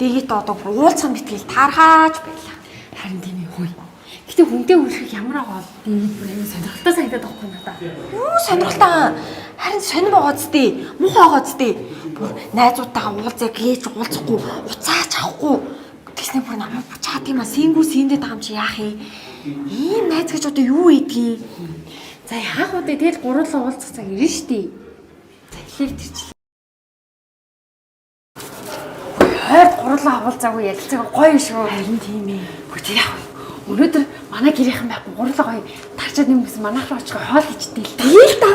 Тэгээд одоо уулзсан битгэл таархаач байлаа. Харин тийм ээ хөөе. Гэтэ хүнтэй үргэлж ямар аа тэгээд бүр амар сонирхолтой санагдаад байхгүй надаа. Юу сонирхолтой. Харин сонир байгаадстэй. Муухай байгаадстэй. Бүр найзуудтайгаа уулзъя гэж уулзахгүй, уцаач авахгүй. Тэснэ бүр намайг бучаад юм аа. Сингүү синдэд байгаа юм чи яах юм? Ийм найз гэж одоо юу ийдгийг? За яах вэ? Тэгэл гурлаа уулзах цаг ирнэ штий. За ихлээр тэрчлээ. Хойд гурлаа уулзаагүй ялцгаа гоё шүү. Харин тийм ээ. Бүр тэр яах вэ? Өнөөдөр манай гэрийнхэн байхгүй гурлаа гоё тарчаад нэмсэн манайх руу очих хоол ичтэй л Тэгэл та.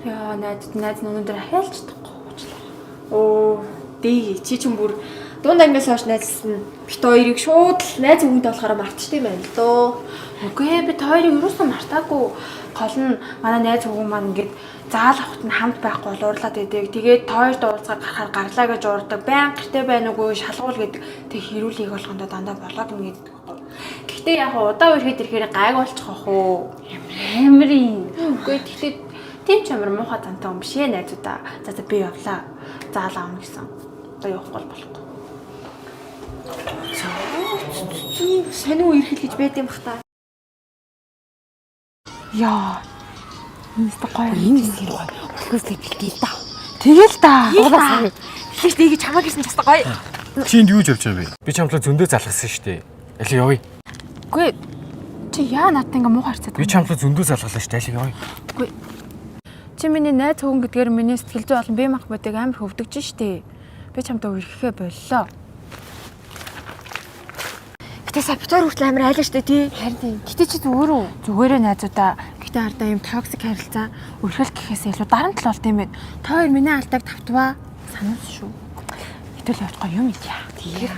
Яа найз өнөөдөр хайлж тахгүй уучлаа. Оо, дээ чи ч юм бүр дунд ангиас хойш найзлсан. Бит хоёрыг шууд л найз өвгөнтэй болохоор мартчихдээ байна л дөө. Үгүй ээ бид хоёрыг юусан мартаагүй. Гол нь манай найз өвгөн маань ингээд заал авахт нь хамт байхгүй бол уурлаад идэг. Тэгээд тойрд уулзаад гарахаар гарлаа гэж уурдаг. Баян гэртээ байна уугүй шалгуул гэдэг. Тэг хэрүүлийг болгондоо дандаа болоод нь гэдэг. Гэхдээ яг удаа үерхэд ирэхээр гайг болчих واخ уу. Ямарын. Үгүй гэхдээ тийм ч амар муухай тантай юм биш ээ найзуудаа. За би явлаа. Заал аавна гэсэн. Одоо явахгүй болохгүй. Саний уу ирхэл гэж байд юм бах та. Яа. Энэс гоё. Энэ хэсэг гоё. Болохоос хэлээ та. Тэгэл та. Тэгэж дийгэж чамаа гэсэн ч бас гоё. Чинд юу ч явж байгаа бэ? Би чамлаа зөндөө залгасан шүү дээ. Алиг явъя. Үгүй чи яа надад ингээ муу харцаад Би чамлаа зөндөө залгалаа шүү дээ. Алиг явъя. Үгүй. Чи миний найз хүн гэдгээр миний сэтгэл зүй болон бие махбодыг амар хөвдөгч штэ. Би чамтай үерхэхээ боллоо. Гэтэ саптор хүртэл амар айлаа штэ тий. Харин тийм. Гэтэ чи зүгээр үү? Зүгээрээ найзуудаа. Гэтэ ардаа юм токсик харилцаа өрхөл гэхээс илүү дарамт л болт юм байна. Та хоёр миний алдааг тавтваа. Санаас шүү. Хэтэл явахгүй юм ийя. Тэгээд